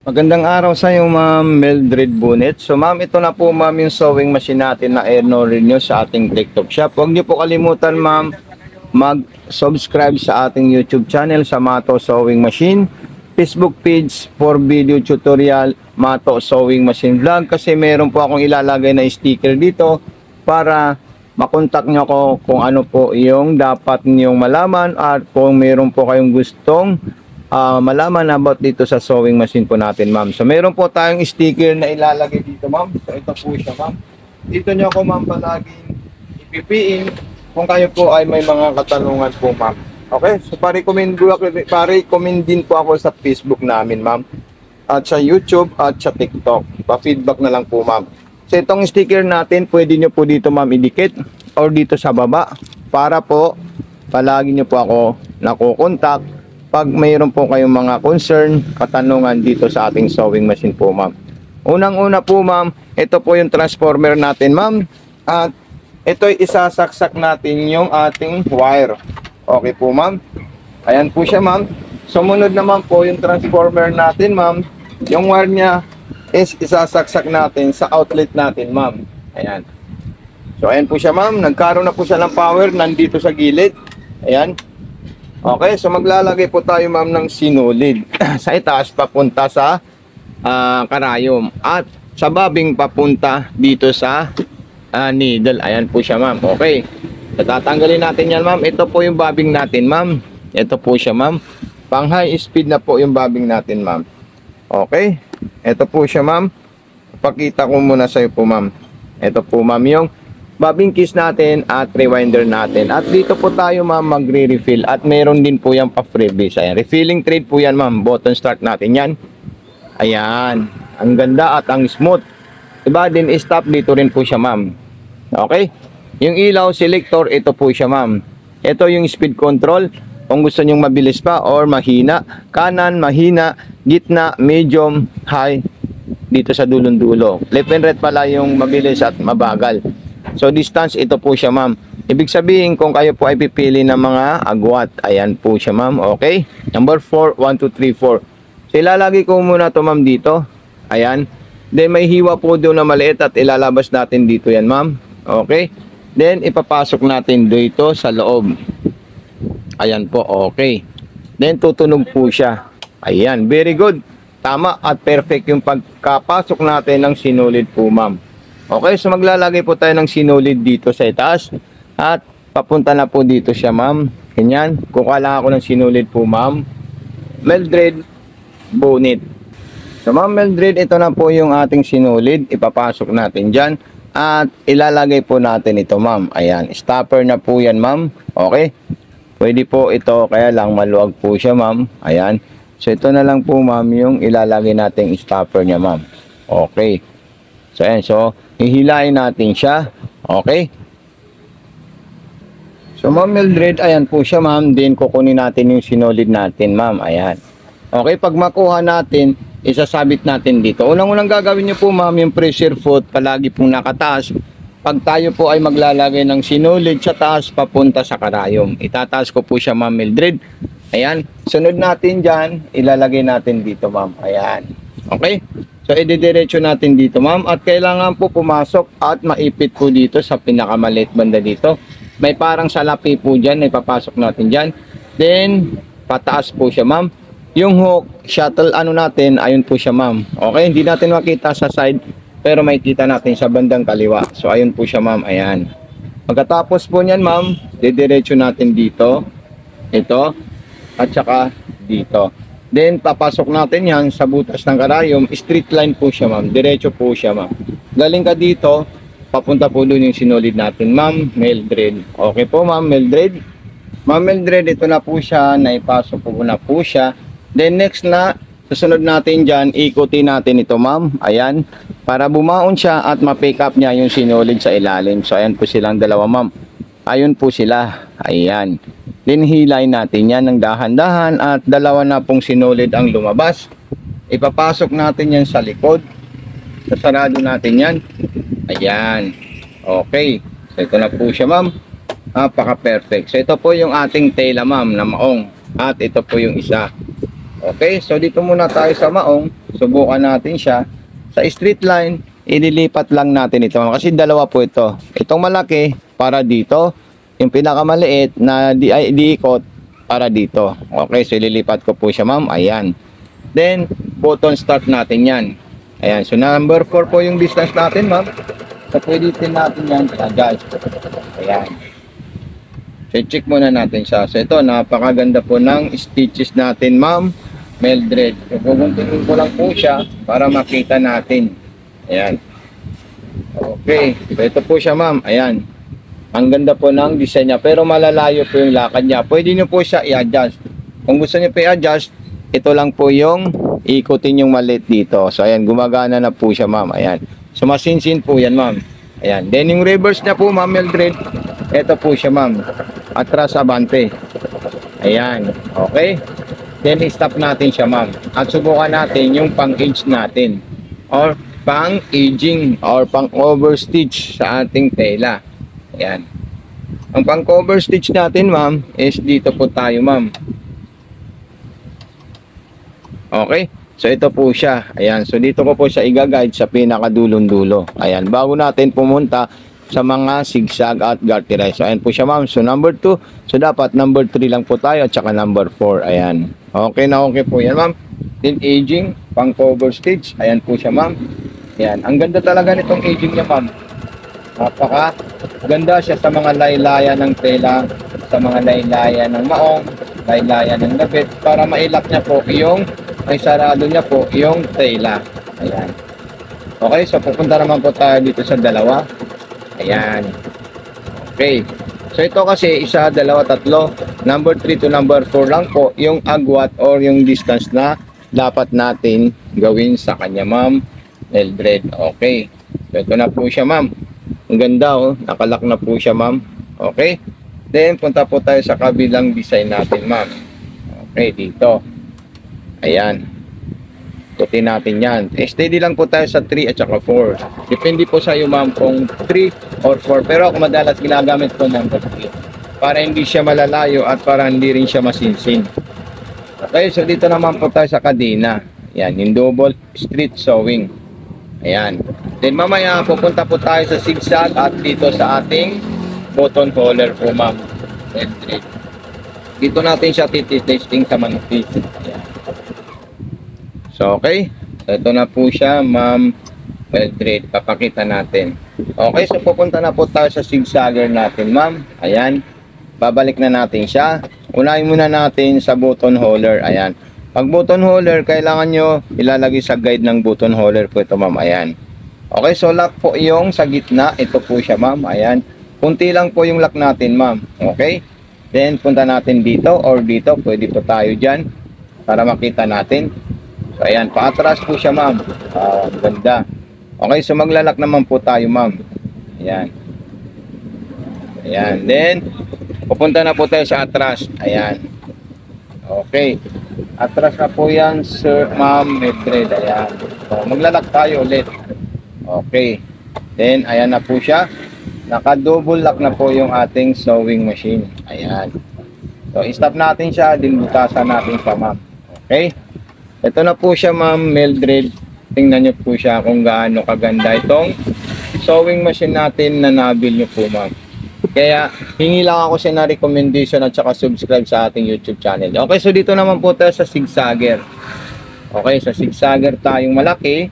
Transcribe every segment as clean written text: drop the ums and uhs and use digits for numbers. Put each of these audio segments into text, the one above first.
Magandang araw sa iyo, Ma'am Mildred Bunet. So, Ma'am, ito na po, Ma'am, yung sewing machine natin na i-order nyo sa ating TikTok shop. Huwag niyo po kalimutan, Ma'am, mag-subscribe sa ating YouTube channel sa Mato Sewing Machine, Facebook page for video tutorial, Mato Sewing Machine Vlog, kasi meron po akong ilalagay na sticker dito para makontak nyo ako kung ano po yung dapat nyong malaman at kung meron po kayong gustong malaman about dito sa sewing machine po natin, ma'am. So, meron po tayong sticker na ilalagay dito, ma'am. So, ito po siya, ma'am. Dito nyo ako, ma'am, palaging ipipiin kung kayo po ay may mga katanungan po, ma'am. Okay? So, pare-recommend din po ako sa Facebook namin, ma'am. At sa YouTube at sa TikTok. Pa-feedback na lang po, ma'am. So, itong sticker natin, pwede nyo po dito, ma'am, idikit or dito sa baba para po palagi nyo po ako nakukontak pag mayroon po kayong mga concern, katanungan dito sa ating sewing machine po, ma'am. Unang-una po, ma'am, ito po yung transformer natin, ma'am. At ito'y isasaksak natin yung ating wire. Okay po, ma'am. Ayan po siya, ma'am. Sumunod naman po yung transformer natin, ma'am. Yung wire niya is isasaksak natin sa outlet natin, ma'am. Ayan. So, ayan po siya, ma'am. Nagkaroon na po siya ng power nandito sa gilid. Ayan. Okay, so maglalagay po tayo, ma'am, ng sinulid sa itaas papunta sa karayom at sa babing papunta dito sa needle. Ayan po siya, ma'am. Okay, so tatanggalin natin yan, ma'am. Ito po yung babing natin, ma'am. Ito po siya, ma'am. Pang high speed na po yung babing natin, ma'am. Okay, ito po siya, ma'am. Pakita ko muna sa iyo po, ma'am. Ito po, ma'am, yung bobbin keys natin at rewinder natin. At dito po tayo, ma'am, magre-refill. At meron din po yan pa-freebies. Ayan, refilling trade po yan, ma'am. Button start natin yan. Ayan, ang ganda at ang smooth. Diba, din stop dito rin po siya, ma'am. Okay, yung ilaw selector, ito po siya, ma'am. Ito yung speed control. Kung gusto nyong mabilis pa or mahina, kanan, mahina, gitna, medium, high, dito sa dulong-dulo. Left and right pala yung mabilis at mabagal. So, distance, ito po siya, ma'am. Ibig sabihin, kung kayo po ay pipili ng mga agwat, ayan po siya, ma'am. Okay? Number 4, 1, 2, 3, 4. So, ilalagay ko muna to, ma'am, dito. Ayan. Then, may hiwa po doon na maliit at ilalabas natin dito yan, ma'am. Okay? Then, ipapasok natin dito sa loob. Ayan po, okay. Then, tutunog po siya. Ayan, very good. Tama at perfect yung pagkapasok natin ng sinulid po, ma'am. Okay, so maglalagay po tayo ng sinulid dito sa itaas at papunta na po dito siya, ma'am. Ganyan, kukuha lang ako ng sinulid po, ma'am. Mildred Bunet. So, ma'am Mildred, ito na po yung ating sinulid. Ipapasok natin dyan at ilalagay po natin ito, ma'am. Ayan, stopper na po yan, ma'am. Okay, pwede po ito, kaya lang maluwag po siya, ma'am. Ayan, so ito na lang po, ma'am, yung ilalagay nating stopper niya, ma'am. Okay, so ayan, so hihilain natin siya. Okay. So, ma'am Mildred, ayan po siya, ma'am. Then, kukunin natin yung sinulid natin, ma'am. Ayan. Okay, pag makuha natin, isasabit natin dito. Unang-unang gagawin nyo po, ma'am, yung pressure foot, palagi pong nakataas. Pag tayo po ay maglalagay ng sinulid sa taas, papunta sa karayom. Itataas ko po siya, ma'am Mildred. Ayan. Sunod natin dyan, ilalagay natin dito, ma'am. Ayan. Okay. So, ididiretso natin dito, ma'am. At kailangan po pumasok at maipit po dito sa pinakamaliit banda dito. May parang salapi po dyan. Ipapasok natin dyan. Then, pataas po siya, ma'am. Yung hook, shuttle, ano natin, ayun po siya, ma'am. Okay, hindi natin makita sa side, pero makikita natin sa bandang kaliwa. So, ayun po siya, ma'am. Ayan. Pagkatapos po niyan, ma'am, didiretso natin dito. Ito. At saka dito. Then, papasok natin yan sa butas ng karayom. Straight line po siya, ma'am. Diretso po siya, ma'am. Galing ka dito, papunta po doon yung sinulid natin, ma'am Mildred. Okay po, ma'am Mildred. Ma'am Mildred, ito na po siya. Naipasok po na po siya. Then, next na, susunod natin dyan, ikutin natin ito, ma'am. Ayan. Para bumaon siya at ma-pick up niya yung sinulid sa ilalim. So, ayan po silang dalawa, ma'am. Ayun po sila. Ayan. Then, hilay natin yan ng dahan-dahan at dalawa na pong sinulid ang lumabas. Ipapasok natin yan sa likod. Sasarado natin yan. Ayan. Okay. So, ito na po siya, ma'am. Napaka-perfect. So, ito po yung ating tela, ma'am, na maong. At ito po yung isa. Okay, so dito muna tayo sa maong. Subukan natin siya. Sa straight line, ililipat lang natin ito. Kasi dalawa po ito. Itong malaki, para dito. Yung pinakamaliit na diikot, para dito. Okay, so ililipat ko po siya, ma'am. Ayan. Then, button start natin yan. Ayan, so number 4 po yung distance natin, ma'am. So, pwede din natin yan i-adjust. Ayan. So, check muna natin siya. So, ito, napakaganda po ng stitches natin, ma'am Mildred. So, pupuntin ko lang po siya para makita natin. Ayan. Okay. So, ito po siya, ma'am. Ayan. Ang ganda po ng design niya. Pero malalayo po yung lakad niya. Pwede nyo po siya i-adjust. Kung gusto nyo po i-adjust, ito lang po yung ikutin yung maliit dito. So, ayan. Gumagana na po siya, ma'am. Ayan. So, masinsin po yan, ma'am. Ayan. Then, yung reverse niya po, ma'am Mildred. Ito po siya, ma'am. Atras abante. Ayan. Okay. Then, stop natin siya, ma'am. At subukan natin yung pang-age natin. Or pang-aging. Or pang-overstitch sa ating tela. Ayan. Ang pang-overstitch natin, ma'am, is dito po tayo, ma'am. Okay. So, ito po siya. Ayan. So, dito ko po siya i-guide sa pinakadulong-dulo. Ayan. Bago natin pumunta sa mga zigzag at garterize. So, ayan po siya, ma'am. So, number 2. So, dapat number 3 lang po tayo at saka number 4. Ayan. Okay na okay po yan, ma'am. Then, aging, pang-cover stitch. Ayan po siya, ma'am. Ayan. Ang ganda talaga nitong aging niya, ma'am. Napaka ganda siya sa mga laylayan ng tela, sa mga laylayan ng maong, laylayan ng lapit, para mailak niya po yung, ay sarado niya po yung tela. Ayan. Okay, so pupunta naman po tayo dito sa dalawa. Ayan. Okay. So ito kasi isa, dalawa, tatlo. Number 3 to number 4 lang po yung agwat or yung distance na dapat natin gawin sa kanya, ma'am Mildred. Okay. So ito na po siya, ma'am. Ang ganda, oh. Nakalak na po siya, ma'am. Okay. Then punta po tayo sa kabilang design natin, ma'am. Okay, dito. Ayan. Ikutin natin yan. Steady lang po tayo sa 3 at saka 4. Depende po sa iyo, ma'am, kung 3 or 4. Pero ako madalas ginagamit ko number 3. Para hindi siya malalayo at para hindi rin siya masinsin. Okay, so dito naman po tayo sa kadena. Ayan, yung double street sewing. Ayan. Then mamaya pupunta po tayo sa zigzag at dito sa ating button holder po, ma'am. Dito natin siya titesting sa manipis. Ayan. So, okay. So, ito na po siya, ma'am Mildred. Papakita natin. Okay, so pupunta na po tayo sa zigzagger natin, ma'am. Ayan. Babalik na natin siya. Unahin muna natin sa button holder. Ayan. Pag button holder, kailangan nyo ilalagay sa guide ng button holder po ito, ma'am. Ayan. Okay, so lock po yung sa gitna. Ito po siya, ma'am. Ayan. Kunti lang po yung lock natin, ma'am. Okay. Then, punta natin dito or dito. Pwede po tayo dyan para makita natin. So, ayan, paatras po siya, ma'am. Ganda. Okay, so maglalak naman po tayo, ma'am. Ayan. Ayan. Then, pupunta na po tayo sa atras. Ayan. Okay. Atras na po yan, sir, ma'am, Mildred. Ayan. So, maglalak tayo ulit. Okay. Then, ayan na po siya. Naka-double lock na po yung ating sewing machine. Ayan. So, stop natin siya. Din butasan natin siya, ma'am. Okay. Ito na po siya, ma'am Mildred. Tingnan nyo po siya kung gaano kaganda itong sewing machine natin na nabil nyo po, ma'am. Kaya, hingi lang ako siya na recommendation at saka subscribe sa ating YouTube channel. Okay, so dito naman po tayo sa zigzagger. Okay, sa zigzagger tayong malaki.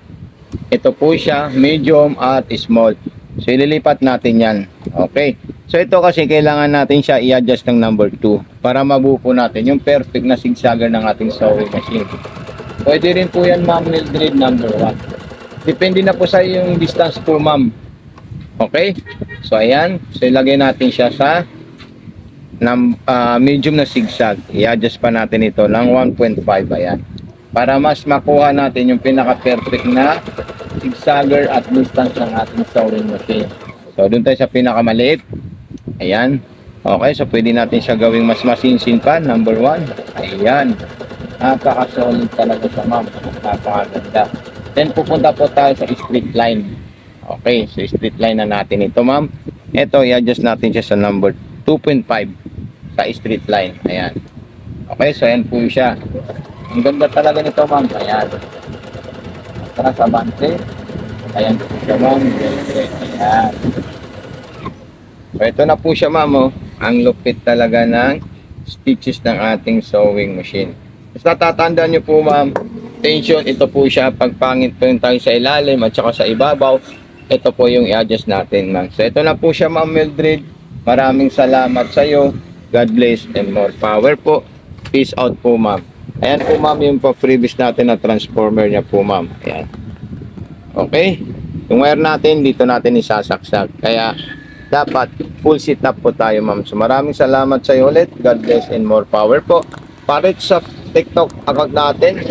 Ito po siya, medium at small. So, ililipat natin yan. Okay. So, ito kasi kailangan natin siya i-adjust ng number 2 para mabuo po natin yung perfect na zigzagger ng ating sewing machine. Pwede rin po yan, ma'am Mildred, number 1. Depende na po sa yung distance po, ma'am. Okay? So, ayan. So, ilagay natin siya sa medium na zigzag. I-adjust pa natin ito ng 1.5. Ayan. Para mas makuha natin yung pinaka-perfect na zigzagger at distance ng ating sewing machine. So, doon tayo sa pinakamaliit. Ayan. Okay, so pwede natin siya gawing mas masinsin pa. Number 1. Ayan. Napaka-solid talaga siya, ma'am. Napakaganda. Then, pupunta po tayo sa straight line. Okay, so straight line na natin ito, ma'am. Ito, i-adjust natin siya sa number 2.5 sa straight line. Ayan. Okay, so ayan po siya. Ang ganda talaga nito, ma'am. Ayan. Tara sa bante. Ayan po siya, ma'am. Ayan. So, ito na po siya, ma'am. Oh. Ang lupit talaga ng stitches ng ating sewing machine. Basta tatandaan nyo po, ma'am, tension, ito po siya. Pagpangit po yung tayo sa ilalim at saka sa ibabaw, ito po yung i-adjust natin, ma'am. So, ito na po siya, ma'am Mildred. Maraming salamat sa iyo. God bless and more power po. Peace out po, ma'am. Ayan po, ma'am, yung pa-freebies natin na transformer niya po, ma'am. Ayan. Okay? Yung wire natin, dito natin isasaksak. Kaya, dapat full sit up po tayo, ma'am. So, maraming salamat sa iyo ulit. God bless and more power po. Para sa TikTok account natin,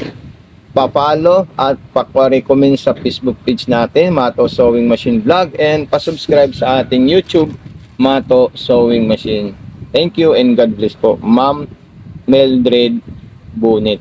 pa-follow at pa-recommend sa Facebook page natin, Mato Sewing Machine Vlog, and pa-subscribe sa ating YouTube, Mato Sewing Machine. Thank you and God bless po, Ma'am Mildred Bonit.